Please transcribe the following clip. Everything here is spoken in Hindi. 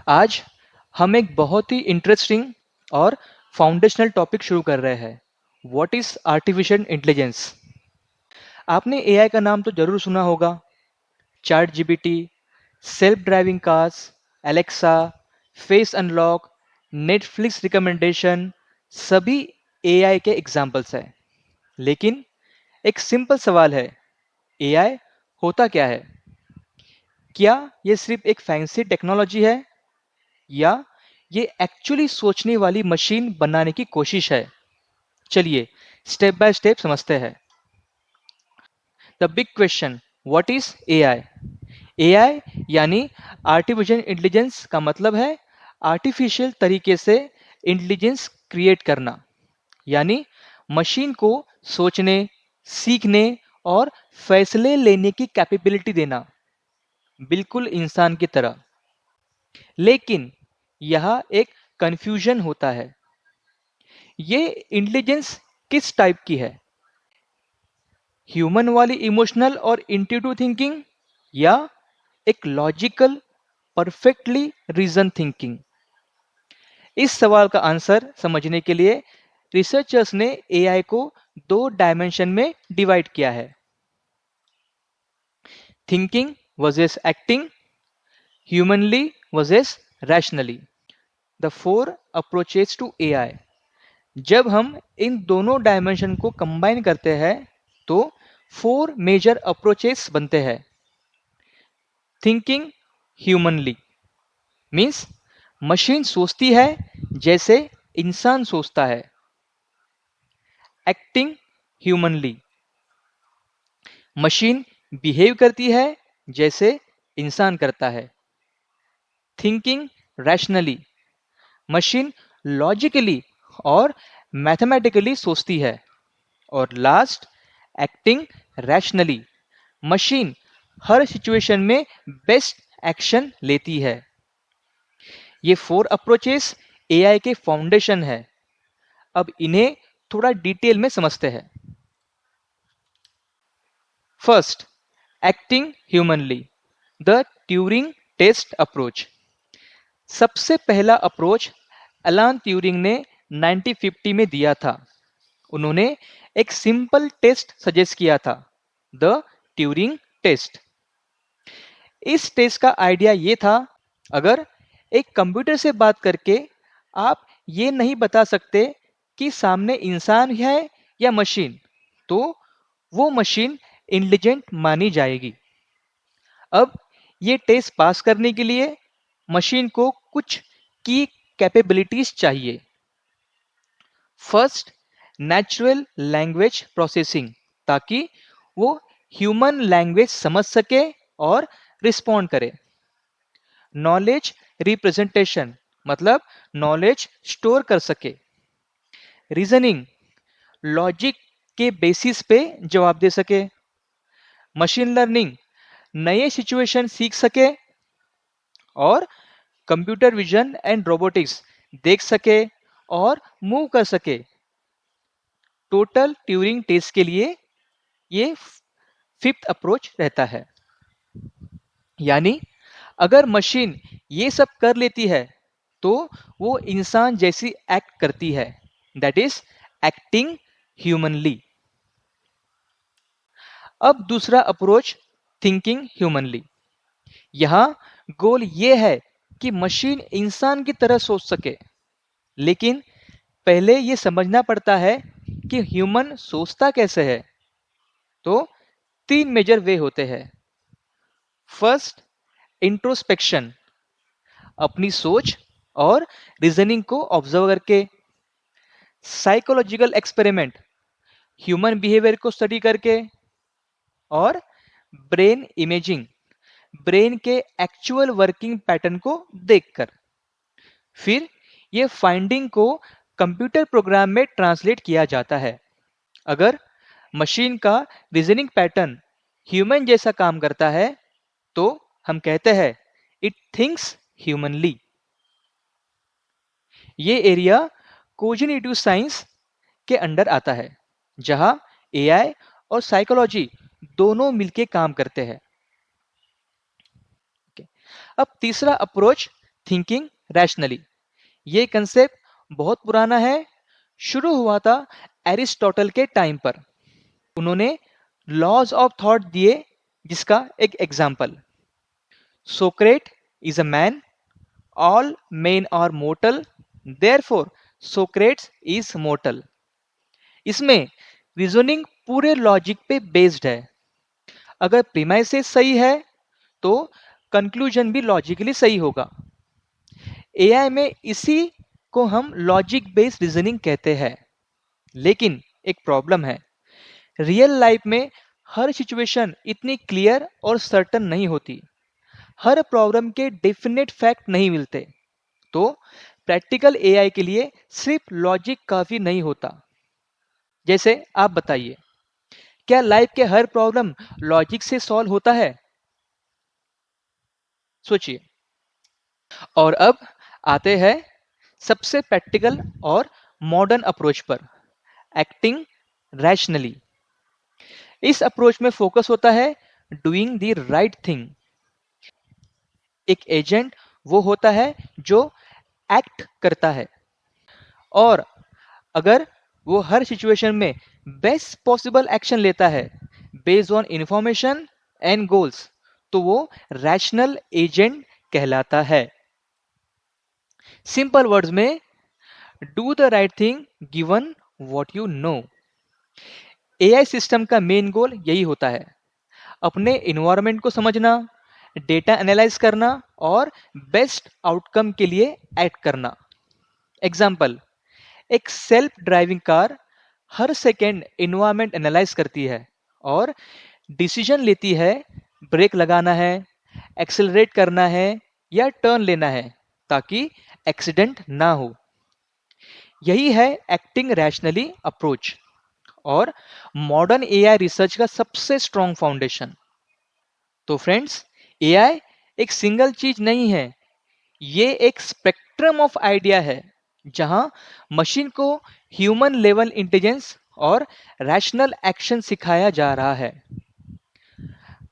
आज हम एक बहुत ही इंटरेस्टिंग और फाउंडेशनल टॉपिक शुरू कर रहे हैं। What is artificial intelligence? आपने एआई का नाम तो जरूर सुना होगा। Chat GPT, self driving cars, Alexa, face unlock, Netflix recommendation, सभी एआई के एग्जाम्पल्स हैं। लेकिन एक सिंपल सवाल है, एआई होता क्या है? क्या ये सिर्फ एक फैंसी टेक्नोलॉजी है या ये एक्चुअली सोचने वाली मशीन बनाने की कोशिश है? चलिए स्टेप बाय स्टेप समझते हैं। The big question, what is AI? AI यानी आर्टिफिशियल इंटेलिजेंस का मतलब है आर्टिफिशियल तरीके से इंटेलिजेंस क्रिएट करना, यानी मशीन को सोचने, सीखने और फैसले लेने की कैपेबिलिटी देना, बिल्कुल इंसान की तरह। लेकिन यहाँ एक कंफ्यूजन होता है, ये इंटेलिजेंस किस टाइप की है? ह्यूमन वाली इमोशनल और इंट्यूटिव थिंकिंग या एक लॉजिकल परफेक्टली रीजन थिंकिंग? इस सवाल का आंसर समझने के लिए रिसर्चर्स ने एआई को दो डायमेंशन में डिवाइड किया है, thinking versus acting, humanly versus rationally. The four approaches to AI. जब हम इन दोनों डायमेंशन को कंबाइन करते हैं तो फोर मेजर अप्रोचेस बनते हैं। थिंकिंग ह्यूमनली मीन्स मशीन सोचती है जैसे इंसान सोचता है। एक्टिंग ह्यूमनली, मशीन बिहेव करती है जैसे इंसान करता है। थिंकिंग रैशनली, मशीन लॉजिकली और मैथमेटिकली सोचती है। और लास्ट, एक्टिंग रैशनली, मशीन हर सिचुएशन में बेस्ट एक्शन लेती है। ये फोर अप्रोचेस एआई के फाउंडेशन है। अब इन्हें थोड़ा डिटेल में समझते हैं। First, acting humanly, the Turing test approach. सबसे पहला अप्रोच अलान ट्यूरिंग ने 1950 में दिया था। उन्होंने एक सिंपल टेस्ट सजेस्ट किया था, द ट्यूरिंग टेस्ट। इस टेस्ट का आइडिया ये था, अगर एक कंप्यूटर से बात करके आप ये नहीं बता सकते कि सामने इंसान है या मशीन, तो वो मशीन इंटेलिजेंट मानी जाएगी। अब ये टेस्ट पास करने के लिए मशीन को कुछ की कैपेबिलिटीज चाहिए। फर्स्ट, नेचुरल लैंग्वेज प्रोसेसिंग, ताकि वो ह्यूमन लैंग्वेज समझ सके और रिस्पॉन्ड करे। नॉलेज रिप्रेजेंटेशन, मतलब नॉलेज स्टोर कर सके। रीजनिंग, लॉजिक के बेसिस पे जवाब दे सके। मशीन लर्निंग, नए सिचुएशन सीख सके। और कंप्यूटर विजन एंड रोबोटिक्स, देख सके और मूव कर सके। टोटल ट्यूरिंग टेस्ट के लिए ये फिफ्थ अप्रोच रहता है। यानी अगर मशीन ये सब कर लेती है तो वो इंसान जैसी एक्ट करती है, दैट इज एक्टिंग ह्यूमनली। अब दूसरा अप्रोच, थिंकिंग ह्यूमनली। यहां गोल ये है कि मशीन इंसान की तरह सोच सके, लेकिन पहले ये समझना पड़ता है कि ह्यूमन सोचता कैसे है। तो तीन मेजर वे होते हैं। फर्स्ट, इंट्रोस्पेक्शन, अपनी सोच और रीजनिंग को ऑब्जर्व करके। साइकोलॉजिकल एक्सपेरिमेंट, ह्यूमन बिहेवियर को स्टडी करके। और ब्रेन इमेजिंग, ब्रेन के एक्चुअल वर्किंग पैटर्न को देखकर। फिर ये फाइंडिंग को कंप्यूटर प्रोग्राम में ट्रांसलेट किया जाता है। अगर मशीन का रीजनिंग पैटर्न ह्यूमन जैसा काम करता है तो हम कहते हैं इट थिंक्स ह्यूमनली। ये एरिया कोजिनेटिव साइंस के अंडर आता है, जहां एआई और साइकोलॉजी दोनों मिलके काम करते हैं। अब तीसरा अप्रोच, थिंकिंग रैशनली। ये कंसेप्ट बहुत पुराना है, शुरू हुआ था एरिस्टोटल के टाइम पर। उन्होंने लॉज ऑफ थॉट दिए, जिसका एक example, Socrates is a man, all men are mortal, therefore Socrates is mortal. इसमें रीजनिंग पूरे लॉजिक पे बेस्ड है। अगर प्रीमाइसेस सही है तो कंक्लूजन भी लॉजिकली सही होगा। एआई में इसी को हम लॉजिक बेस्ड रीजनिंग कहते हैं। लेकिन एक प्रॉब्लम है, रियल लाइफ में हर सिचुएशन इतनी क्लियर और सर्टन नहीं होती। हर प्रॉब्लम के डेफिनेट फैक्ट नहीं मिलते। तो प्रैक्टिकल एआई के लिए सिर्फ लॉजिक काफी नहीं होता। जैसे आप बताइए, क्या लाइफ के हर प्रॉब्लम लॉजिक से सॉल्व होता है? सोचिए। और अब आते हैं सबसे प्रैक्टिकल और मॉडर्न अप्रोच पर, एक्टिंग रैशनली। इस अप्रोच में फोकस होता है डूइंग द राइट थिंग। एक एजेंट वो होता है जो एक्ट करता है, और अगर वो हर सिचुएशन में बेस्ट पॉसिबल एक्शन लेता है based on information and goals, तो वो रैशनल एजेंट कहलाता है। सिंपल वर्ड्स में, do the right thing given what you know. AI system का मेन गोल यही होता है, अपने इन्वायरमेंट को समझना, डेटा एनालाइज करना और बेस्ट आउटकम के लिए एक्ट करना। एग्जाम्पल, एक सेल्फ ड्राइविंग कार हर सेकेंड इन्वायरमेंट एनालाइज करती है और डिसीजन लेती है, ब्रेक लगाना है, एक्सेलरेट करना है या टर्न लेना है, ताकि एक्सीडेंट ना हो। यही है एक्टिंग रैशनली अप्रोच और मॉडर्न एआई रिसर्च का सबसे स्ट्रॉन्ग फाउंडेशन। तो फ्रेंड्स, एआई एक सिंगल चीज नहीं है, ये एक स्पेक्ट्रम ऑफ आइडिया है, जहां मशीन को ह्यूमन लेवल इंटेलिजेंस और रैशनल एक्शन सिखाया जा रहा है।